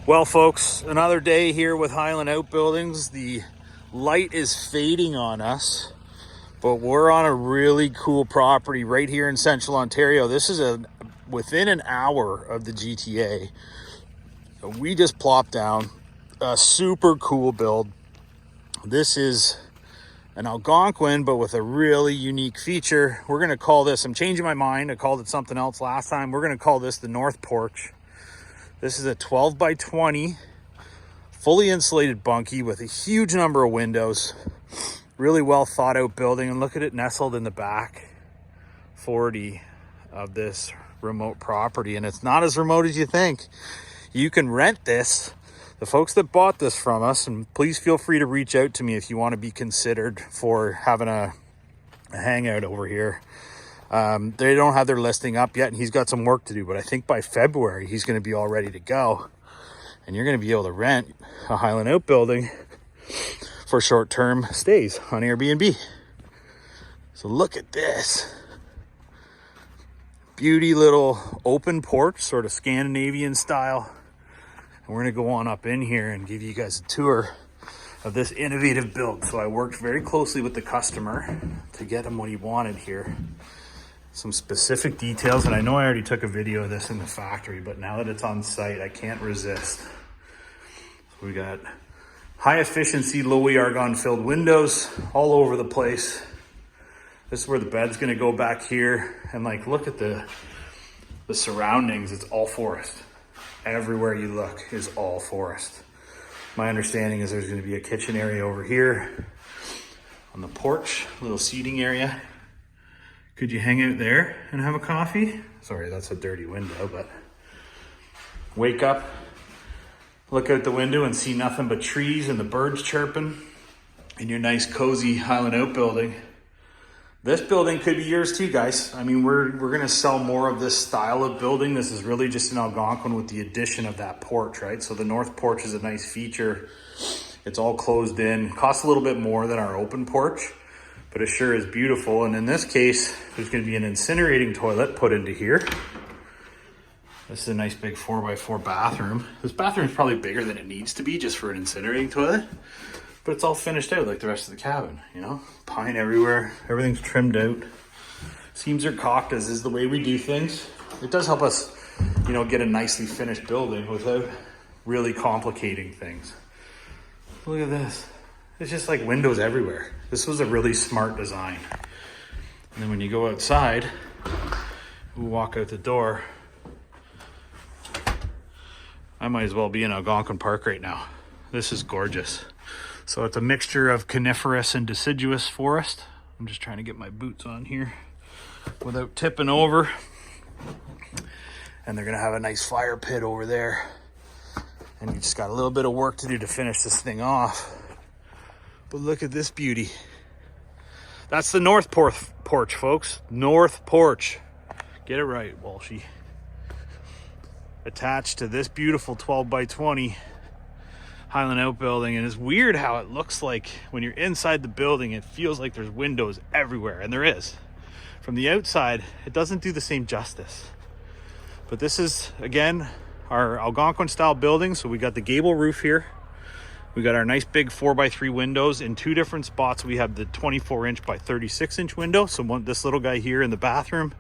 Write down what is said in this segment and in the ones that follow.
Well, folks, another day here with Highland Outbuildings. The light is fading on us, but we're on a really cool property right here in Central Ontario. This is within an hour of the GTA. So we just plopped down a super cool build. This is an Algonquin, but with a really unique feature. We're gonna call this, I'm changing my mind, I called it something else last time. We're gonna call this the North Porch. This is a 12 by 20, fully insulated bunkie with a huge number of windows. Really well thought out building, and look at it nestled in the back 40 of this remote property. And it's not as remote as you think. You can rent this. The folks that bought this from us, and please feel free to reach out to me if you want to be considered for having a hangout over here. They don't have their listing up yet, and he's got some work to do, but I think by February he's going to be all ready to go, and you're going to be able to rent a Highland Outbuilding for short-term stays on Airbnb. So look at this beauty little open porch, sort of Scandinavian style, and we're going to go on up in here and give you guys a tour of this innovative build. So I worked very closely with the customer to get him what he wanted here. Some specific details, and I know I already took a video of this in the factory, but now that it's on site, I can't resist. So we got high efficiency, low argon filled windows all over the place. This is where the bed's gonna go back here. And like, look at the surroundings, it's all forest. Everywhere you look is all forest. My understanding is there's gonna be a kitchen area over here on the porch, a little seating area. Could you hang out there and have a coffee? Sorry, that's a dirty window, but wake up, look out the window and see nothing but trees and the birds chirping in your nice cozy Highland Outbuilding. This building could be yours too, guys. I mean, we're gonna sell more of this style of building. This is really just an Algonquin with the addition of that porch, right? So the North Porch is a nice feature. It's all closed in, costs a little bit more than our open porch, but it sure is beautiful. And in this case, there's gonna be an incinerating toilet put into here. This is a nice big 4x4 bathroom. This bathroom is probably bigger than it needs to be just for an incinerating toilet, but it's all finished out like the rest of the cabin, you know? Pine everywhere, everything's trimmed out. Seams are caulked, as is the way we do things. It does help us, you know, get a nicely finished building without really complicating things. Look at this. It's just like windows everywhere. This was a really smart design. And then when you go outside, we walk out the door. I might as well be in Algonquin Park right now. This is gorgeous. So it's a mixture of coniferous and deciduous forest. I'm just trying to get my boots on here without tipping over. And they're gonna have a nice fire pit over there. And we just got a little bit of work to do to finish this thing off. But look at this beauty. That's the North Porch, folks. North Porch. Get it right, Walshy. Attached to this beautiful 12 by 20 Highland Outbuilding. And it's weird how it looks like when you're inside the building, it feels like there's windows everywhere, and there is. From the outside, it doesn't do the same justice. But this is, again, our Algonquin style building. So we got the gable roof here. We got our nice big 4x3 windows in two different spots. We have the 24-inch by 36-inch window. So this little guy here in the bathroom,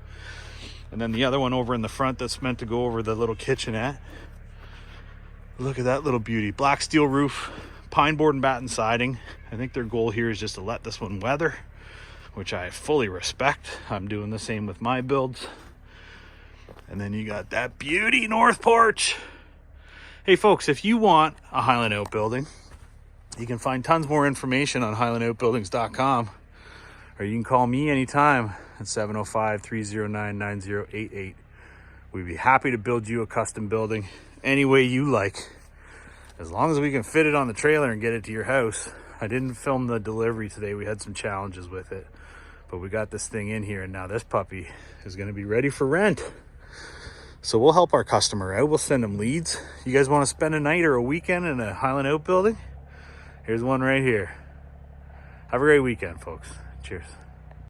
and then the other one over in the front that's meant to go over the little kitchenette. Look at that little beauty. Black steel roof, pine board and batten siding. I think their goal here is just to let this one weather, which I fully respect. I'm doing the same with my builds. And then you got that beauty North Porch. Hey folks, if you want a Highland Outbuilding, you can find tons more information on highlandoutbuildings.com, or you can call me anytime at 705-309-9088. We'd be happy to build you a custom building any way you like, as long as we can fit it on the trailer and get it to your house. I didn't film the delivery today. We had some challenges with it, but we got this thing in here, and now this puppy is going to be ready for rent. So we'll help our customer out. We'll send them leads. You guys want to spend a night or a weekend in a Highland Outbuilding? Here's one right here. Have a great weekend, folks. Cheers.